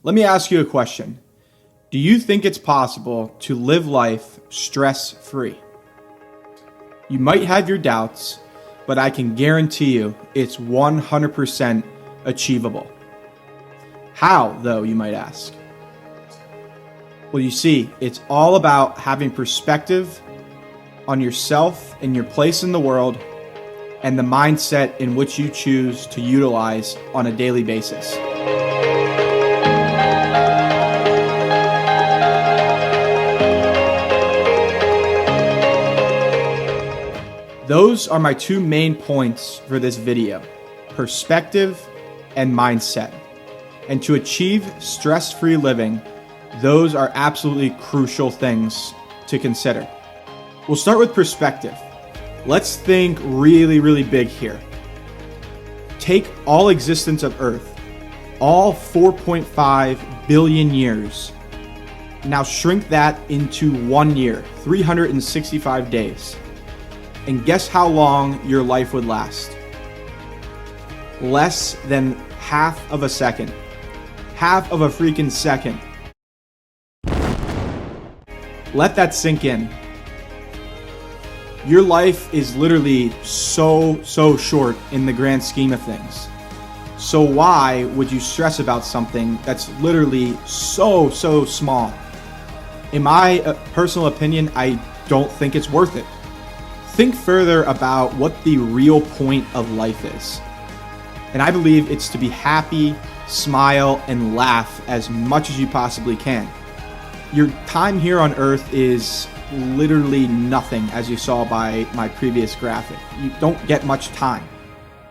Let me ask you a question. Do you think it's possible to live life stress-free? You might have your doubts, but I can guarantee you it's 100% achievable. How, though, you might ask? Well, you see, it's all about having perspective on yourself and your place in the world and the mindset in which you choose to utilize on a daily basis. Those are my two main points for this video: perspective and mindset. And to achieve stress-free living, those are absolutely crucial things to consider. We'll start with perspective. Let's think really big here. Take all existence of Earth, all 4.5 billion years. Now shrink that into 1 year, 365 days. And guess how long your life would last? Less than half of a second. Half of a freaking second. Let that sink in. Your life is literally so short in the grand scheme of things. So why would you stress about something that's literally so small? In my personal opinion, I don't think it's worth it. Think further about what the real point of life is. And I believe it's to be happy, smile, and laugh as much as you possibly can. Your time here on Earth is literally nothing, as you saw by my previous graphic. You don't get much time.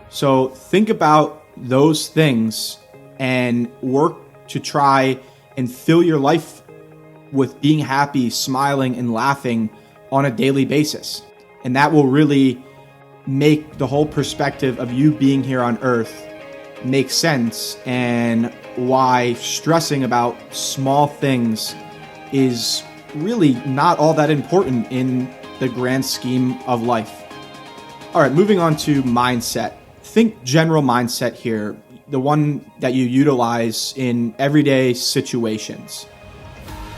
So think about those things and work to try and fill your life with being happy, smiling, and laughing on a daily basis. And that will really make the whole perspective of you being here on Earth make sense, and why stressing about small things is really not all that important in the grand scheme of life. All right, moving on to mindset. Think general mindset here, the one that you utilize in everyday situations.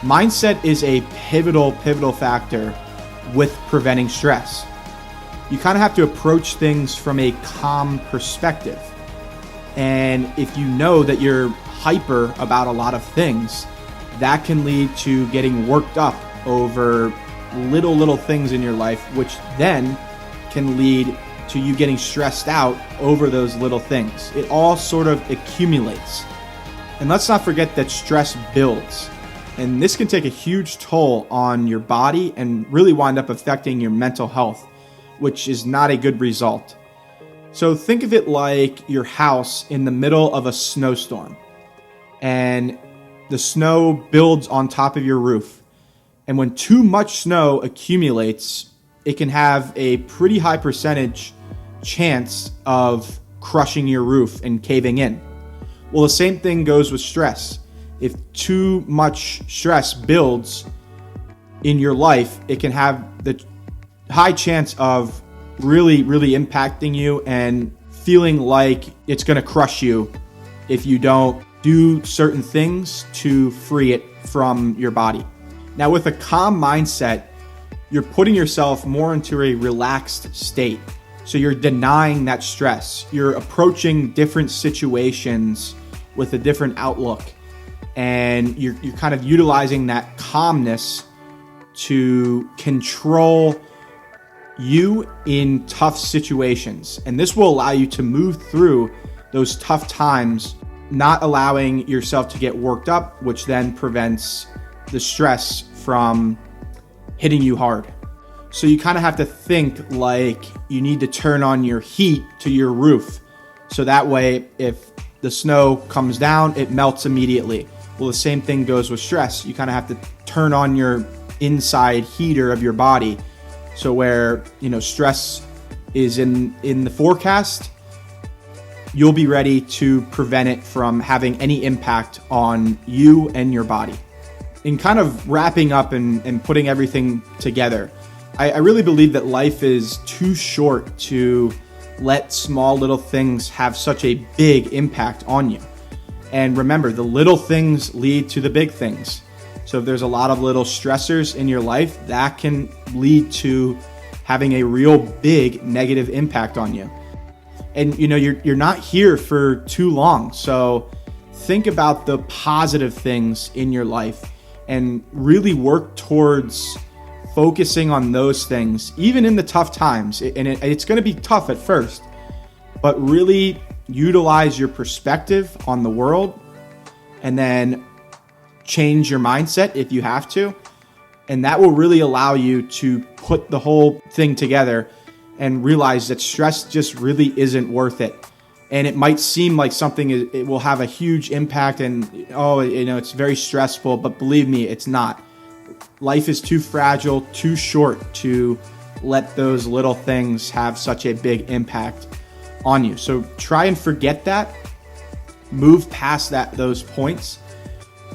Mindset is a pivotal factor with preventing stress. You kind of have to approach things from a calm perspective. And if you know that you're hyper about a lot of things, that can lead to getting worked up over little things in your life, which then can lead to you getting stressed out over those little things. It all sort of accumulates. And let's not forget that stress builds. And this can take a huge toll on your body and really wind up affecting your mental health, which is not a good result. So think of it like your house in the middle of a snowstorm, and the snow builds on top of your roof. And when too much snow accumulates, it can have a pretty high percentage chance of crushing your roof and caving in. Well, the same thing goes with stress. If too much stress builds in your life, it can have the high chance of really impacting you and feeling like it's going to crush you if you don't do certain things to free it from your body. Now, with a calm mindset, you're putting yourself more into a relaxed state. So you're denying that stress. You're approaching different situations with a different outlook. And you're kind of utilizing that calmness to control you in tough situations. And this will allow you to move through those tough times, not allowing yourself to get worked up, which then prevents the stress from hitting you hard. So you kind of have to think like you need to turn on your heat to your roof. So that way, if the snow comes down, it melts immediately. Well, the same thing goes with stress. You kind of have to turn on your inside heater of your body. So where, stress is in the forecast, you'll be ready to prevent it from having any impact on you and your body. In kind of wrapping up and putting everything together, I really believe that life is too short to let small little things have such a big impact on you. And remember, the little things lead to the big things. So if there's a lot of little stressors in your life, that can lead to having a real big negative impact on you. And you're not here for too long. So think about the positive things in your life and really work towards focusing on those things, even in the tough times. And it's going to be tough at first, but really utilize your perspective on the world and then change your mindset if you have to. And that will really allow you to put the whole thing together and realize that stress just really isn't worth it. And it might seem like something it will have a huge impact and, it's very stressful, but believe me, it's not. Life is too fragile, too short to let those little things have such a big impact on you. So try and forget that, move past those points,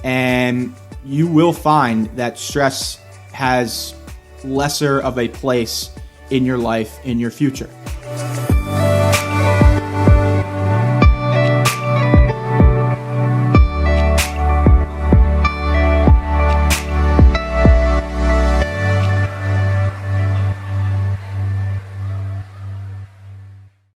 and you will find that stress has lesser of a place in your life, in your future.